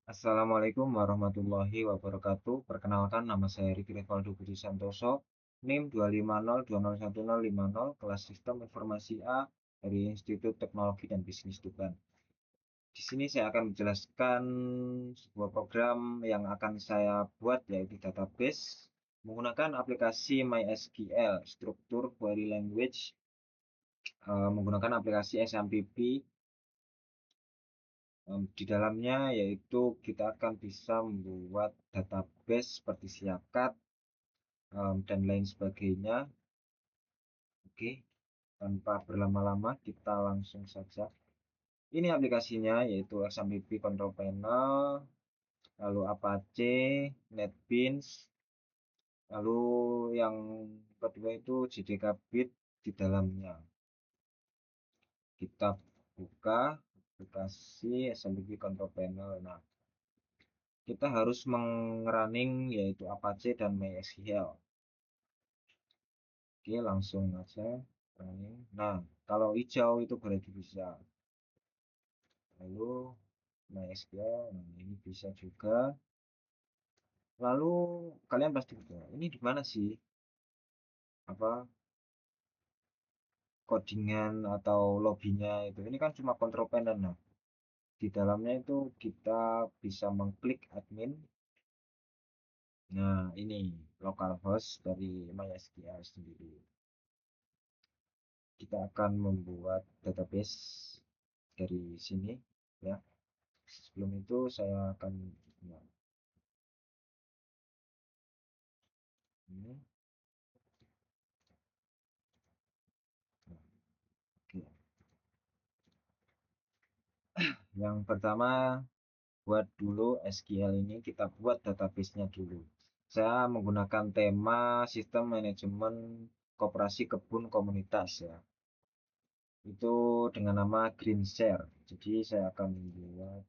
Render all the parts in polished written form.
Assalamualaikum warahmatullahi wabarakatuh. Perkenalkan, nama saya Riki Rivaldo Budi Santoso, NIM 250201050, kelas Sistem Informasi A dari Institut Teknologi dan Bisnis Tuban. Di sini saya akan menjelaskan sebuah program yang akan saya buat, yaitu database menggunakan aplikasi MySQL, struktur query language, menggunakan aplikasi SMPP. Di dalamnya yaitu kita akan bisa membuat database seperti siakat dan lain sebagainya. Oke, tanpa berlama-lama kita langsung saja. Ini aplikasinya yaitu XMPP Control Panel, lalu Apache, NetBeans, lalu yang kedua itu JDK Bit di dalamnya. Kita buka aplikasi XMPP Control Panel. Nah, kita harus mengrunning yaitu Apache dan MySQL. Oke, langsung aja running. Nah, kalau hijau itu berarti bisa. Lalu MySQL, nah ini bisa juga. Lalu kalian pasti bertanya, ini di mana sih? Apa codingan atau lobbynya itu? Ini kan cuma control panel. Nah, di dalamnya itu kita bisa mengklik admin. Nah, ini localhost dari MySQL sendiri. Kita akan membuat database dari sini ya. Sebelum itu saya akan ya, ini oke. Yang pertama, buat dulu SQL ini, kita buat database-nya dulu. Saya menggunakan tema sistem manajemen koperasi kebun komunitas ya. Itu dengan nama Greenshare. Jadi saya akan membuat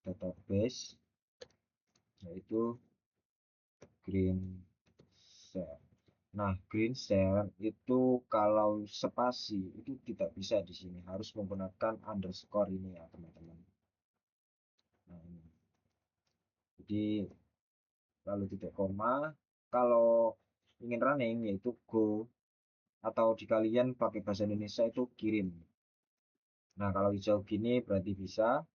database yaitu Greenshare. Nah, Greenshare itu kalau spasi itu tidak bisa di sini, harus menggunakan underscore ini ya, teman-teman. Nah, ini. Jadi lalu titik koma. Kalau ingin running yaitu go, atau di kalian pakai bahasa Indonesia itu kirim. Nah, kalau hijau gini berarti bisa.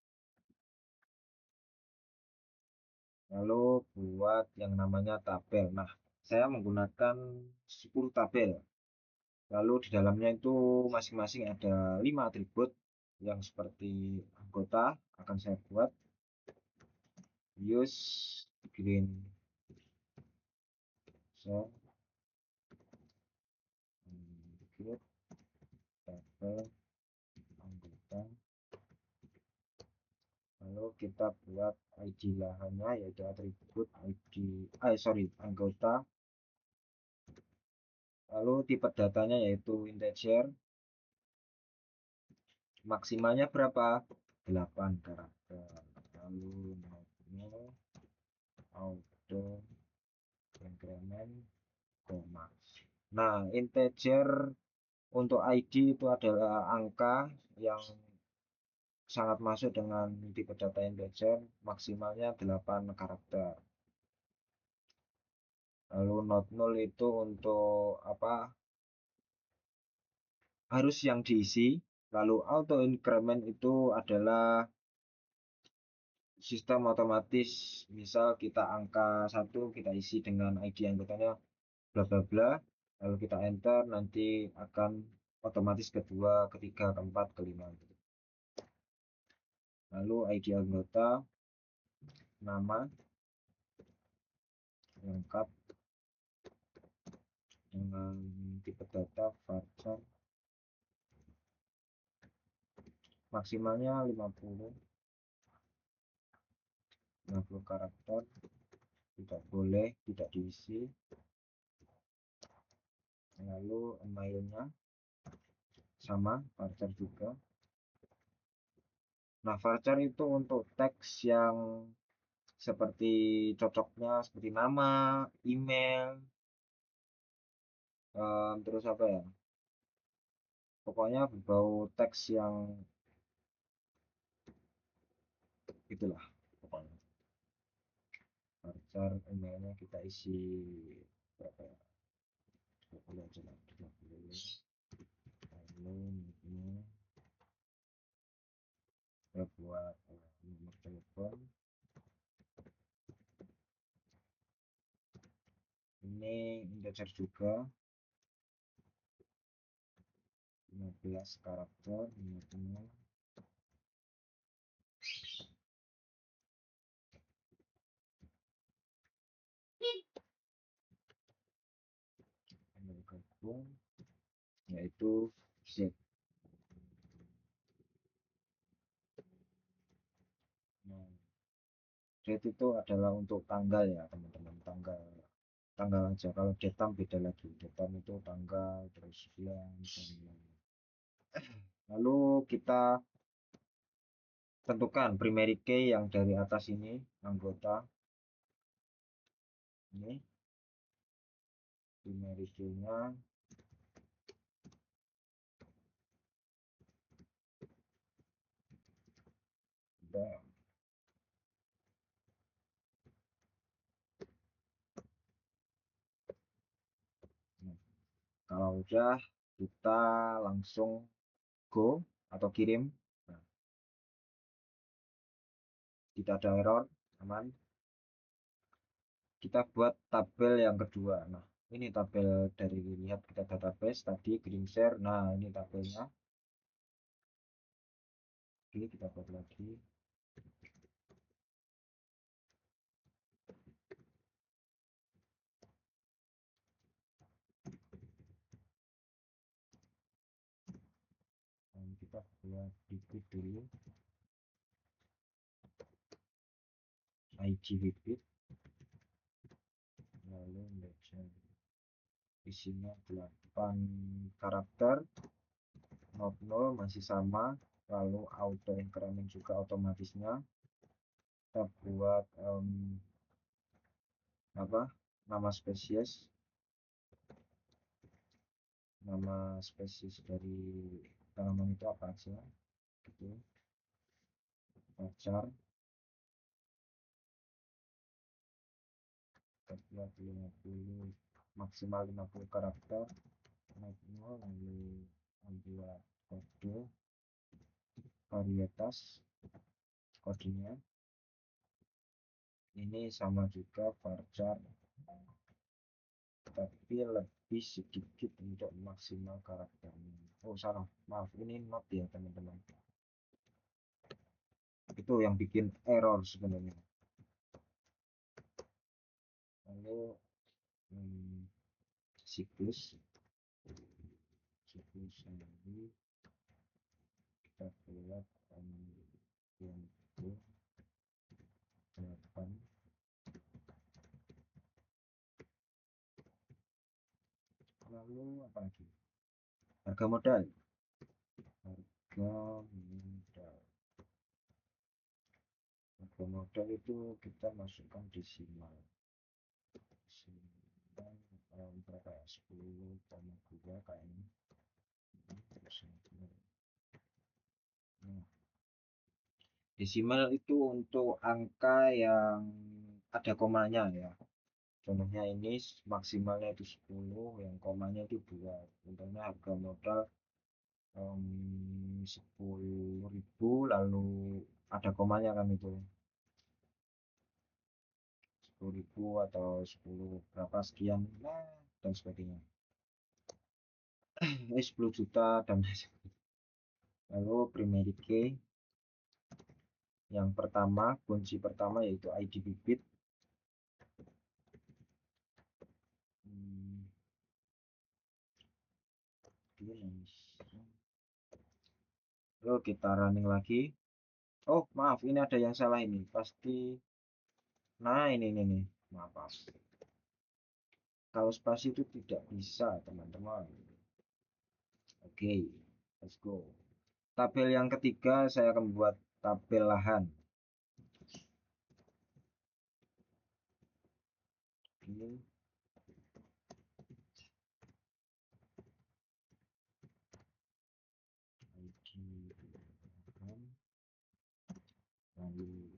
Lalu buat yang namanya tabel. Nah, saya menggunakan 10 tabel. Lalu di dalamnya itu masing-masing ada 5 atribut yang seperti anggota akan saya buat use green so include tabel anggota. Lalu kita buat ID lahannya yaitu atribut ID anggota. Lalu tipe datanya yaitu integer. Maksimalnya berapa? 8 karakter. Lalu nomor auto increment koma. Nah, integer untuk ID itu adalah angka yang sangat masuk dengan tipe data integer, maksimalnya 8 karakter. Lalu not null itu untuk apa? Harus yang diisi. Lalu auto increment itu adalah sistem otomatis, misal kita angka 1 kita isi dengan ID anggotanya bla bla bla, lalu kita enter, nanti akan otomatis kedua, ketiga, keempat, kelima. Lalu ID anggota, nama lengkap dengan tipe data varchar, maksimalnya 50 karakter, tidak boleh tidak diisi. Lalu emailnya sama varchar juga. Nah, varchar itu untuk teks yang seperti cocoknya seperti nama, email, terus apa ya? Pokoknya berbau teks yang itulah. Char emailnya kita isi berapa ya, 30 aja lah, 30. Lalu ini kita buat nomor telepon, ini integer juga, 15 karakter, ini gabung, yaitu Z. Nah, Z itu adalah untuk tanggal ya teman-teman, tanggal tanggal aja. Kalau datam beda lagi, datam itu tanggal terus bulan dan lain-lain. Lalu kita tentukan primary key yang dari atas ini, anggota ini primary key-nya udah. Nah, kalau udah kita langsung go atau kirim. Nah, tidak ada error, aman. Kita buat tabel yang kedua. Nah, ini tabel dari lihat kita database tadi green share. Nah, ini tabelnya. Oke, kita buat lagi. Dan kita buat repeat dulu. IG repeat. Lalu legend. Isinya 8 karakter. Not 0 masih sama. Lalu auto increment juga otomatisnya. Kita buat apa? Nama spesies. Nama spesies dari tanaman itu apa aja? Gitu. Pacar. Kita buat 50, maksimal 50 karakter. Lalu buat kode varietas kodenya ini sama juga varchar, tapi lebih sedikit untuk maksimal karakternya. Oh salah, maaf, ini not ya teman-teman, itu yang bikin error sebenarnya. Lalu siklus lagi kita buat yang itu 8. Lalu apa lagi, harga modal itu kita masukkan desimal berapa ya, 10,2 kayaknya. Nah, desimal itu untuk angka yang ada komanya ya. Contohnya ini maksimalnya itu 10, yang komanya itu 2. Contohnya harga modal 10.000 lalu ada komanya kan itu 10.000 atau 10 berapa sekian dan sebagainya. 10 juta dan lalu primary key yang pertama, kunci pertama yaitu ID bibit. Lalu kita running lagi. Oh maaf, ini ada yang salah ini pasti. Nah ini nih, maaf. Kalau spasi itu tidak bisa teman-teman. Oke, let's go. Tabel yang ketiga saya akan buat tabel lahan. Oke. Lalu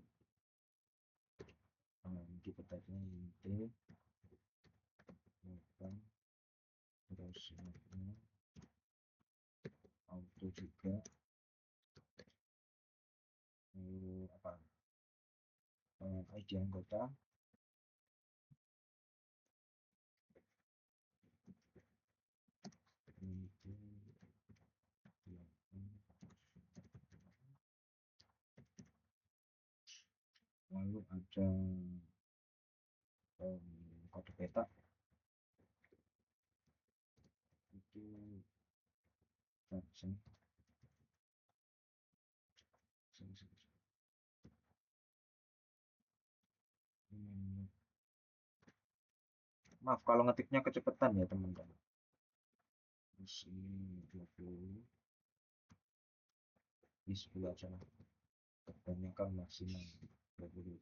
kita tagnya apa? ID anggota itu lalu ada kode peta itu sorry, maaf kalau ngetiknya kecepatan ya teman-teman. Terus ini 20 di 10 aja lah, kebanyakan maksimal 20.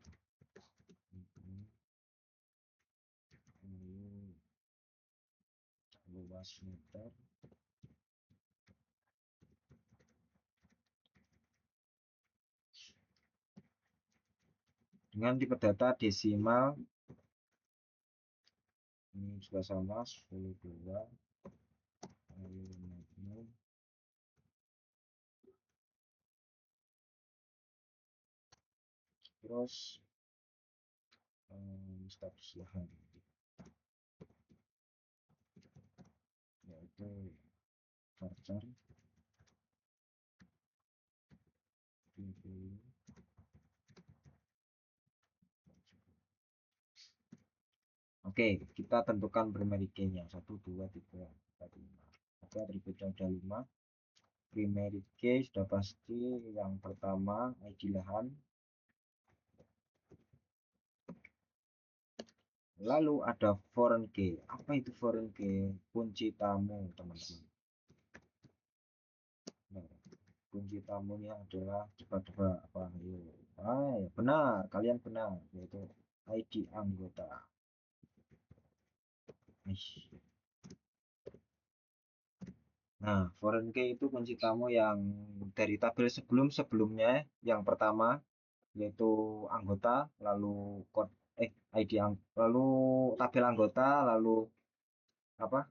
Lalu luas meter dengan tipe data desimal ini juga sama 10,2 lalu 50. Terus status lahan yaitu varchar 20. Oke, kita tentukan primary key-nya 1, 2, 3, 4, 5. Oke, atributnya ada 5. Primary key sudah pasti yang pertama ID lahan. Lalu ada foreign key. Apa itu foreign key? Kunci tamu, teman-teman. Nah, kunci tamunya adalah coba apa? Ayo. Ya benar, kalian benar, yaitu ID anggota. Nah, foreign key itu kunci tamu yang dari tabel sebelum-sebelumnya. Yang pertama yaitu anggota, lalu kode ID lalu tabel anggota, lalu apa?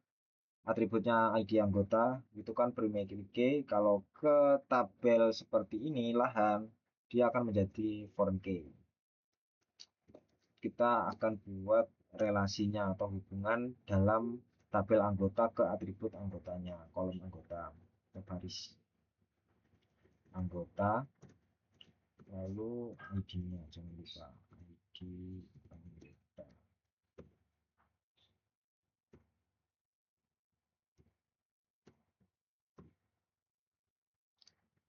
Atributnya ID anggota, itu kan primary key. Kalau ke tabel seperti ini lahan, dia akan menjadi foreign key. Kita akan buat relasinya atau hubungan dalam tabel anggota ke atribut anggotanya, kolom anggota ke baris anggota, lalu ID-nya jangan lupa ID anggota.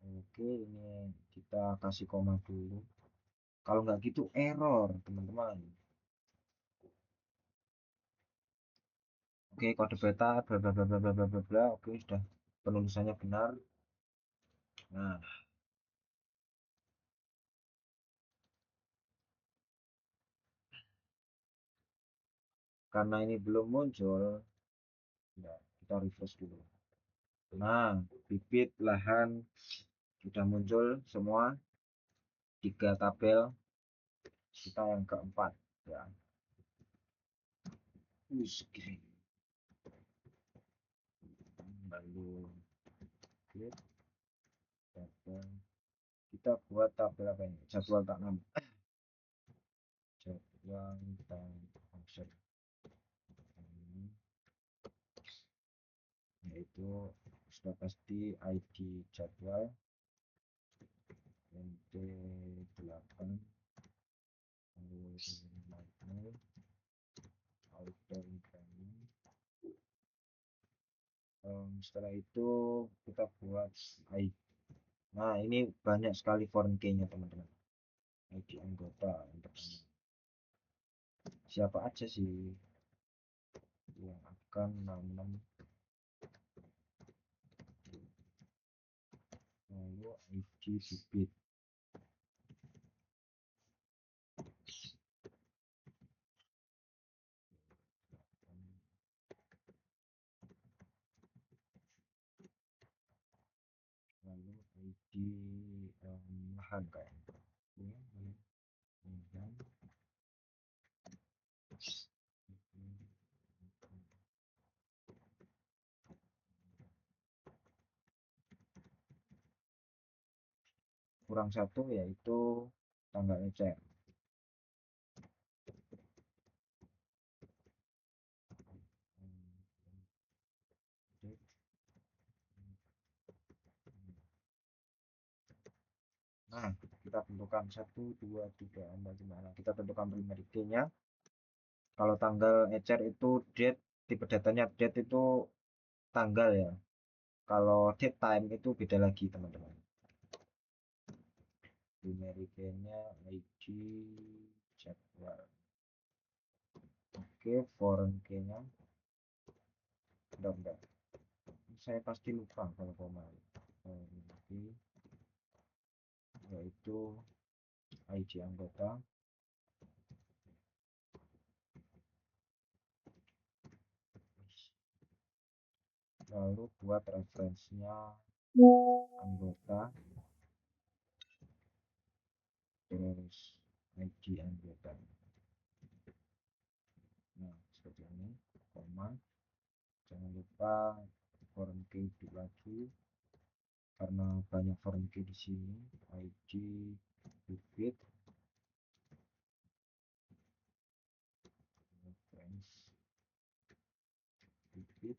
Oke, ini kita kasih koma dulu, kalau nggak gitu error teman-teman. Oke, kode peta bla bla bla bla bla bla bla bla. Oke, sudah penulisannya benar. Nah, karena ini belum muncul, ya, kita refresh dulu. Nah, bibit lahan sudah muncul semua, 3 tabel, kita yang keempat ya. Lalu klik tabel. Kita buat tabel apa ini? Jadwal tanam. Jadwal tanam function. Yaitu sudah pasti ID jadwal NT8 setelah itu kita buat ID. Nah, ini banyak sekali foreign key-nya teman-teman. ID anggota yang pertama. Siapa aja sih yang akan nanam, lalu ID bibit. Lalu ID lahan kayaknya. Kurang satu yaitu tanggal ecer. Nah, kita tentukan 1, 2, 3, 4, 5. Nah, kita tentukan primary key-nya. Kalau tanggal ecer itu date, tipe datanya date itu tanggal ya. Kalau date time itu beda lagi teman-teman. Primary key-nya ID jadwal. Oke, foreign key-nya. Bentar. Saya pasti lupa kalau formal. Oke, yaitu ID anggota. Lalu buat referensinya anggota, terus ID anggota. Nah, seperti ini, koma. Jangan lupa foreign key lagi karena banyak foreign key di sini. ID bit reference bit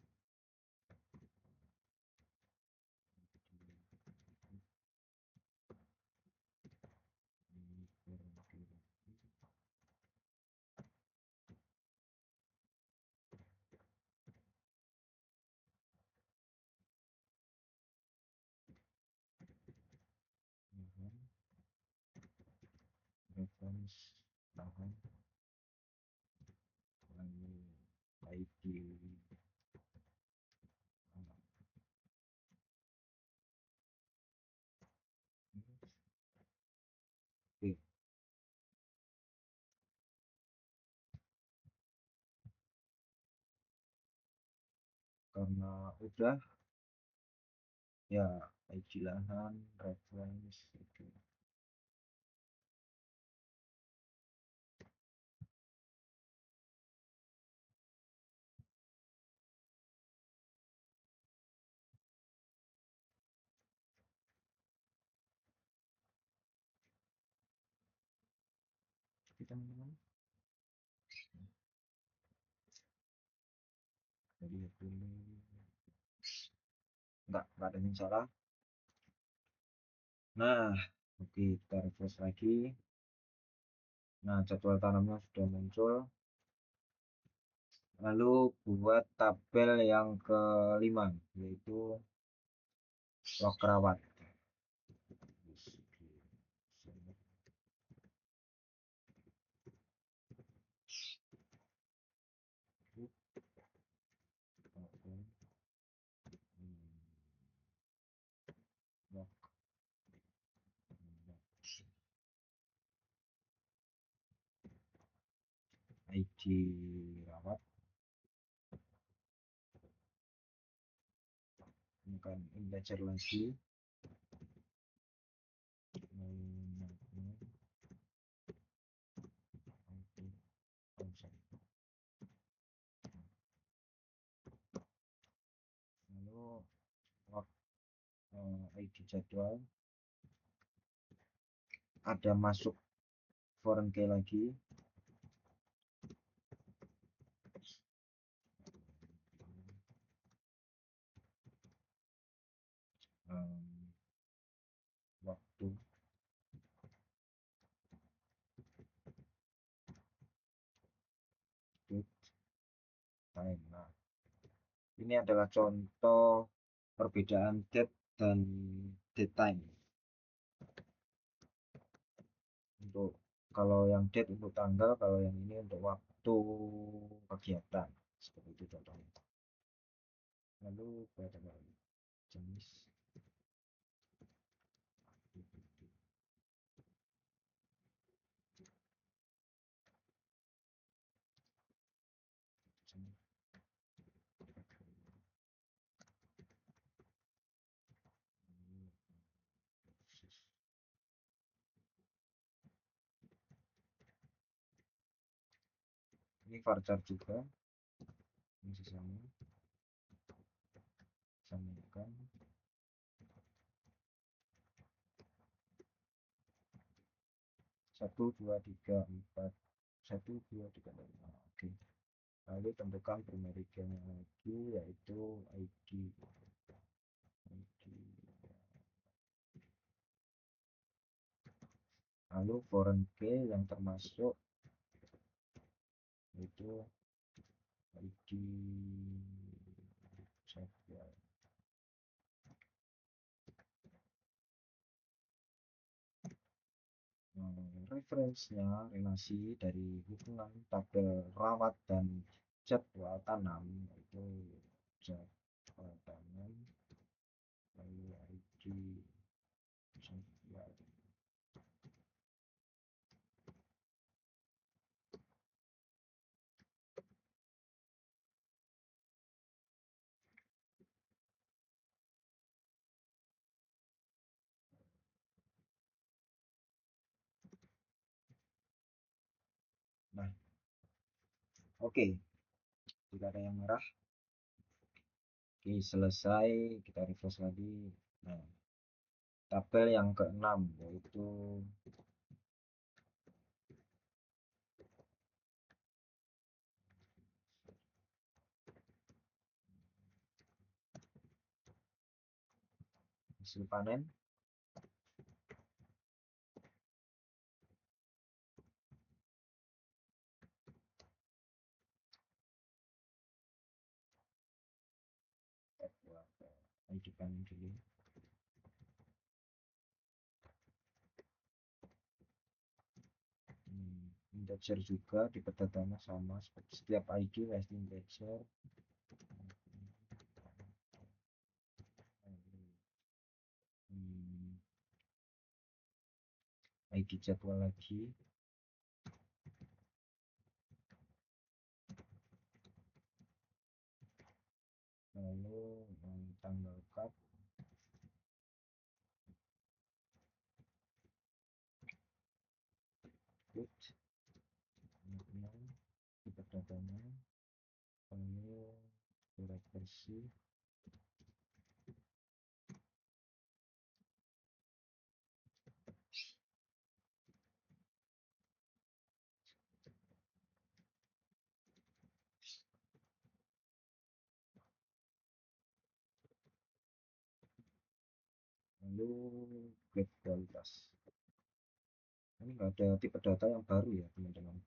reference tahan lalu ID. Oke, karena udah ya ID lahan reference itu teman-teman. Jadi dulu nggak ada yang salah. Nah, oke, kita refresh lagi. Nah, jadwal tanamnya sudah muncul. Lalu buat tabel yang kelima, yaitu log rawat. ID rawat. Ini kan belajar lagi. Lalu ID jadwal ada masuk foreign key lagi. Waktu date time. Nah, ini adalah contoh perbedaan date dan date time. Untuk kalau yang date untuk tanggal, kalau yang ini untuk waktu kegiatan, seperti itu contohnya. Lalu pada jenis ini varchar juga masih sama, samakan. Satu, dua, tiga, empat. Satu, dua, tiga, empat, lima. Oke. Lalu tentukan primary key-nya lagi, yaitu ID. Lalu foreign key yang termasuk itu ID saja. Referensinya relasi dari hubungan tabel rawat dan jadwal tanam, itu jadwal tanam, lalu ID jadwal. Nah, oke, tidak ada yang merah. Oke, selesai, kita refresh lagi. Nah, tabel yang keenam yaitu hasil panen. ID panen dulu. Integer juga di petatannya sama seperti setiap ID pasti integer. ID jadwal lagi. Lalu tanggal cut. Good. Di petatannya. Lalu surat versi. Lalu get kualitas. Ini nggak ada tipe data yang baru ya teman-teman.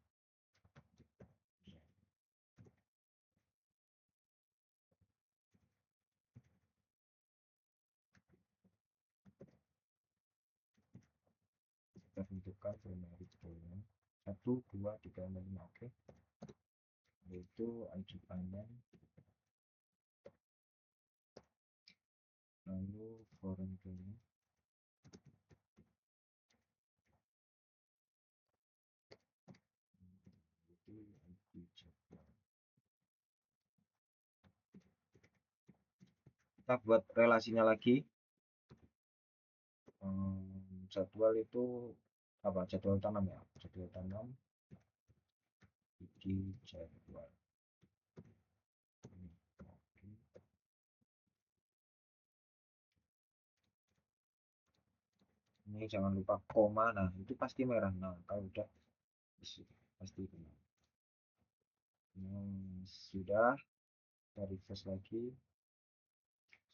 Kita tentukan primary key-nya 1, 2, 3, 5. Oke, yaitu ID panen. Lalu foreign key-nya itu ID jadwal. Kita buat relasinya lagi. Jadwal itu apa? Jadwal tanam ya, jadwal tanam di jadwal. Ini jangan lupa koma. Nah, itu pasti merah. Nah, kalau udah pasti kena. Sudah, kita refresh lagi.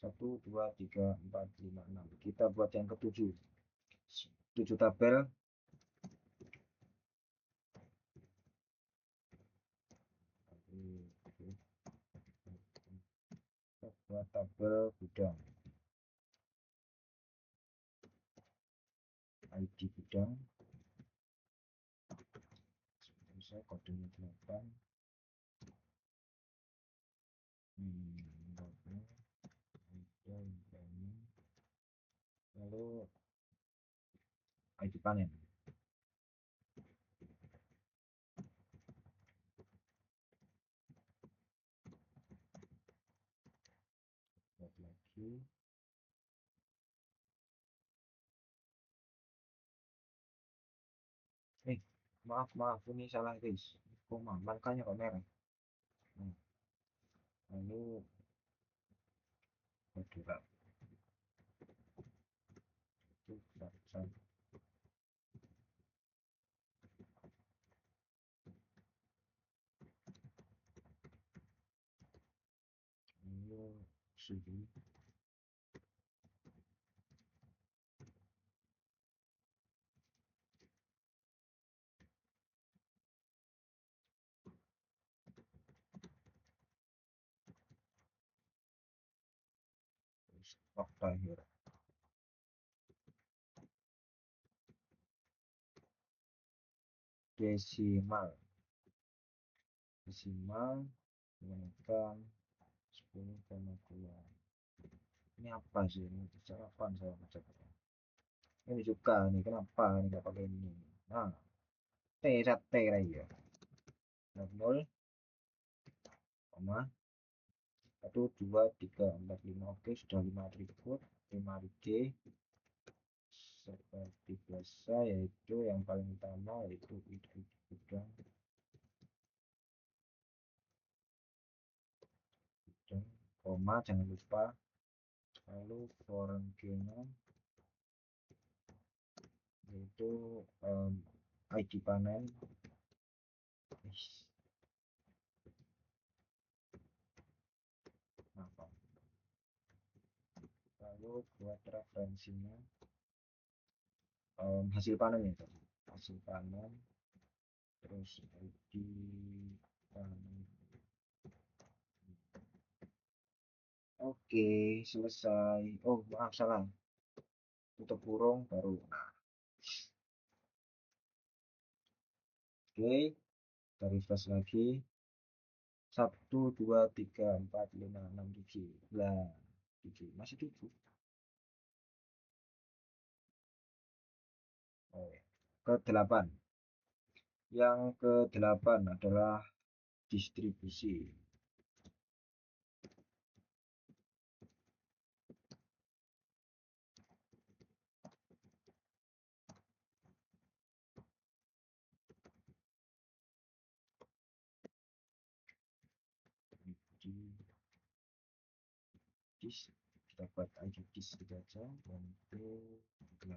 1, 2, 3, 4, 5, 6. Kita buat yang ketujuh. 7 tabel. Kita buat tabel gudang. ID gudang. Saya kodenya 8. Lalu ID panen. Buat lagi. Maaf, ini salah guys. Koma, markanya kok merah. Lalu koderak itu suhu stok terakhir desimal menggunakan 10,2. Ini apa sih ini sarapan saya baca ini juga nih kenapa ini nggak pakai ini. Nah T T lagi ya 0 koma 1 2 3 4 5. Oke sudah 5 atribut 5 D seperti biasa, yaitu yang paling utama yaitu gudang koma jangan lupa, lalu foreign yaitu ID panen lalu buat referensinya hasil panen ya tadi, hasil panen terus ID panen. Oke selesai. Oh maaf salah, tutup kurung baru. Nah oke kita refresh lagi 1 2 3 4 5 6 7 lah 7 masih 7. Oh, ke-8 yang ke-8 adalah distribusi. Kita buat aja dis saja untuk 8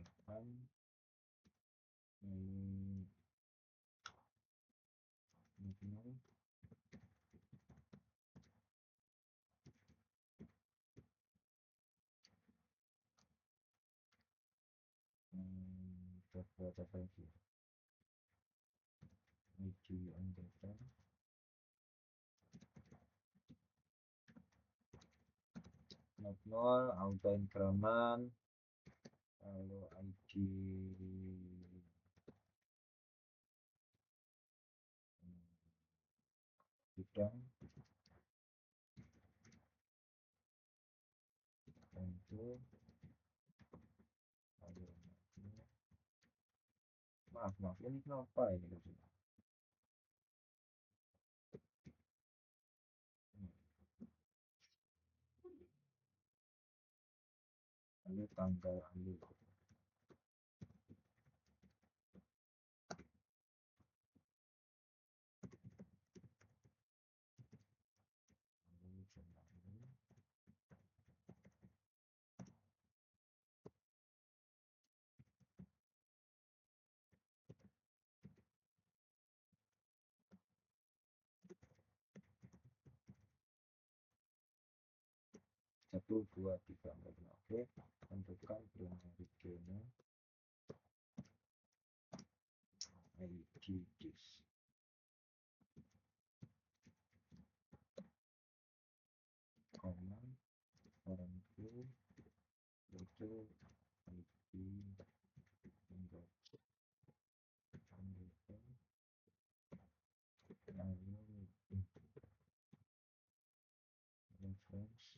kita buat apa lagi ID anggota nol auto increment lalu ID bidang untuk maaf ini kenapa ini lalu tanggal ambil satu dua tiga empat lima. Oke tentukan primary keynya ID dis koma orang itu yaitu ID anggota lalu reference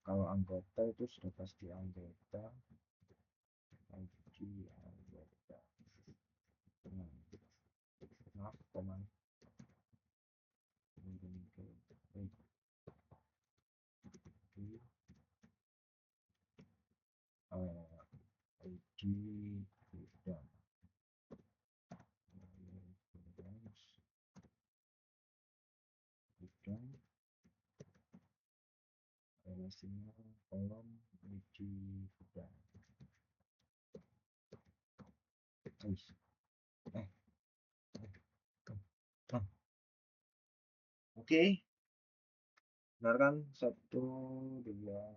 kalau anggota itu sudah pasti anggota ID anggota. Nah, maaf koman ID bidang bidang relasinya kolom ID bidang Wis. Eh, eh. Oke, benar kan? Satu, dua.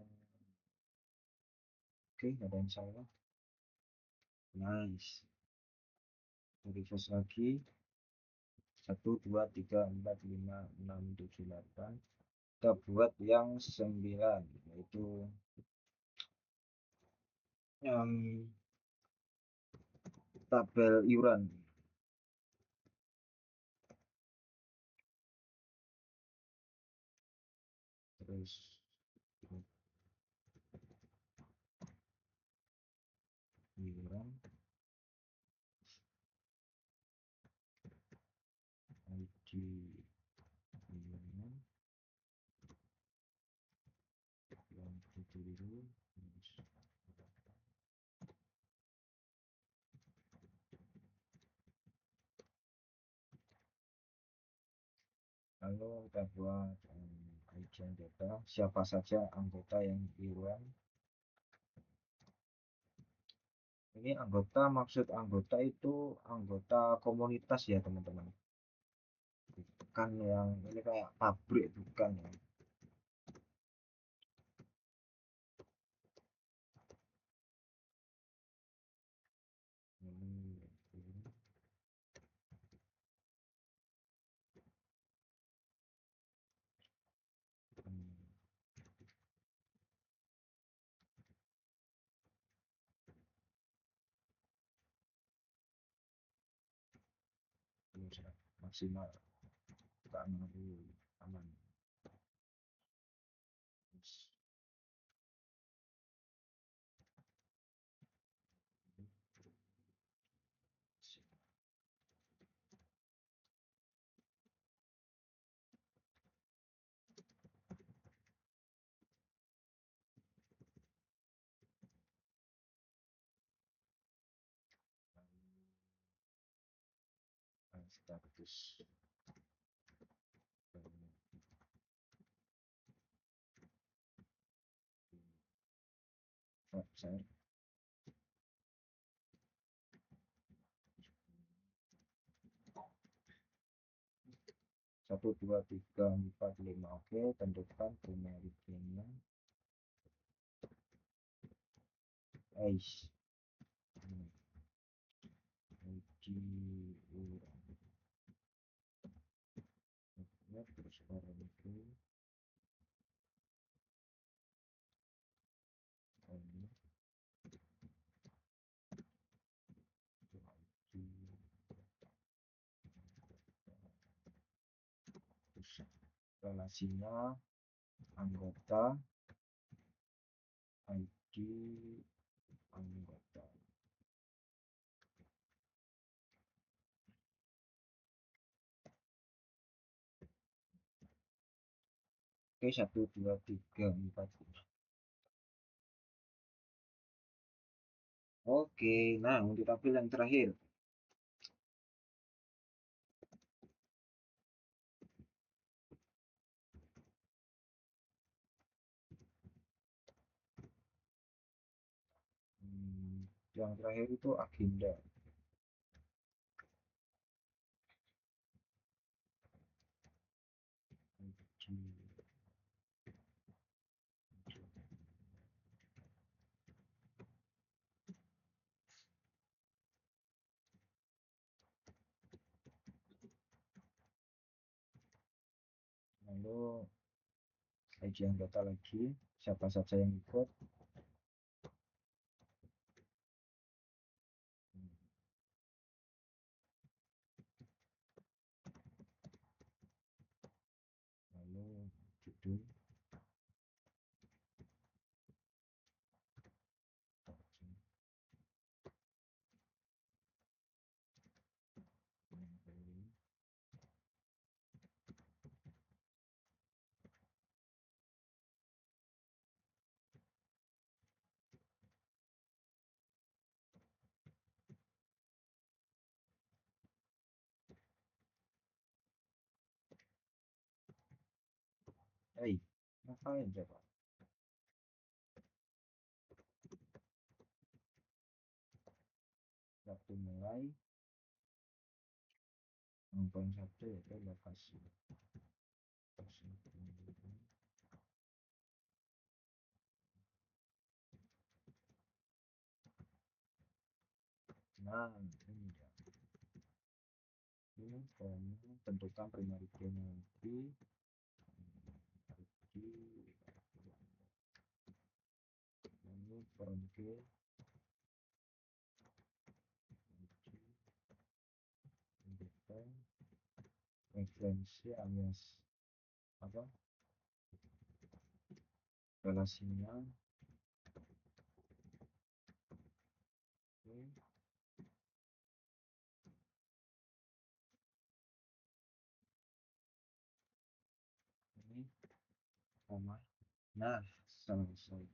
Oke, nggak ada yang salah. Nice. Refresh lagi. Satu, dua, tiga, empat, lima, enam, tujuh, delapan. Kita buat yang 9, yaitu yang tabel iuran. Terus iuran, ID iuran, yang dulu. Lalu kita buat kajian data, siapa saja anggota yang iuran. Ini anggota, maksud anggota itu anggota komunitas ya teman-teman. Bukan yang ini kayak pabrik, bukan ya. Ini maksimal keamanan dulu, aman. Status website. Satu, dua, tiga, empat, lima. Oke, tentukan generiknya. Aish. Terus orang itu ini terus relasinya anggota, ID anggota. Oke, satu, dua, tiga, empat. Oke, nah untuk tabel yang terakhir. Yang terakhir itu agenda. Lalu kajian data lagi, siapa saja yang ikut. Lalu judul. Hei, ngapain coba? Waktu mulai 0,1 yaitu lokasi. Nah, ini dia. Ini kamu tentukan primary key nanti ini foreign key referensi alias apa relasinya ini koma. Nah, selesai.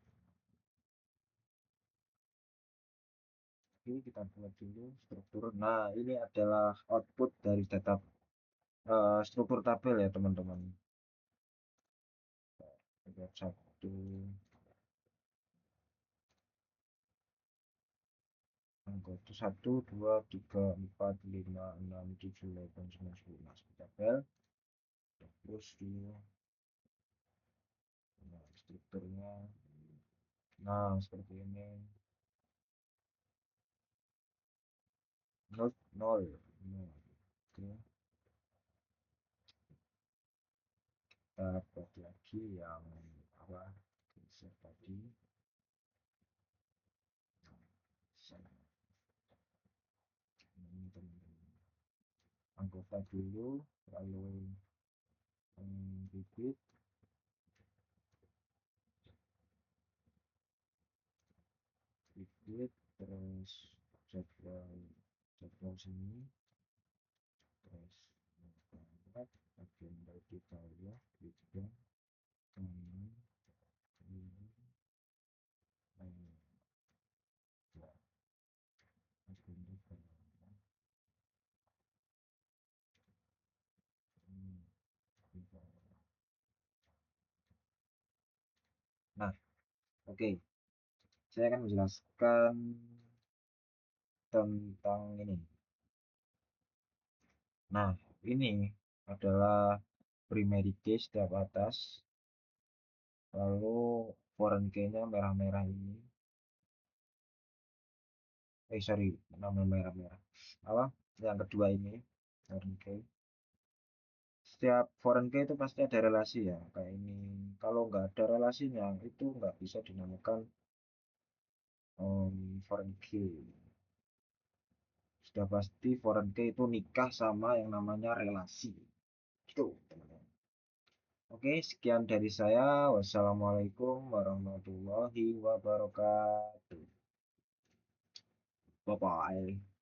Oke, kita buat dulu struktur. Nah, ini adalah output dari data struktur tabel ya teman-teman. Buat 1 anggota 1 2 3 4 5 6 7 8 9 10 masuk tabel terus dulu. Nah, strukturnya nah seperti ini not 0 nah, oke. Kita buat lagi yang apa tadi ini teman-teman anggota dulu lalu bibit terus jadwal sini terus buat agenda kita ya bidang ini ya agenda nah oke saya akan menjelaskan tentang ini. Nah, ini adalah primary key setiap atas. Lalu foreign key-nya merah-merah ini. Sorry, nama merah-merah. Apa? Yang kedua ini, foreign key. Setiap foreign key itu pasti ada relasi ya, kayak ini. Kalau nggak ada relasinya, itu nggak bisa dinamakan foreign key. Sudah pasti foreign key itu nikah sama yang namanya relasi. Itu, teman-teman. Oke, sekian dari saya. Wassalamualaikum warahmatullahi wabarakatuh. Bye-bye.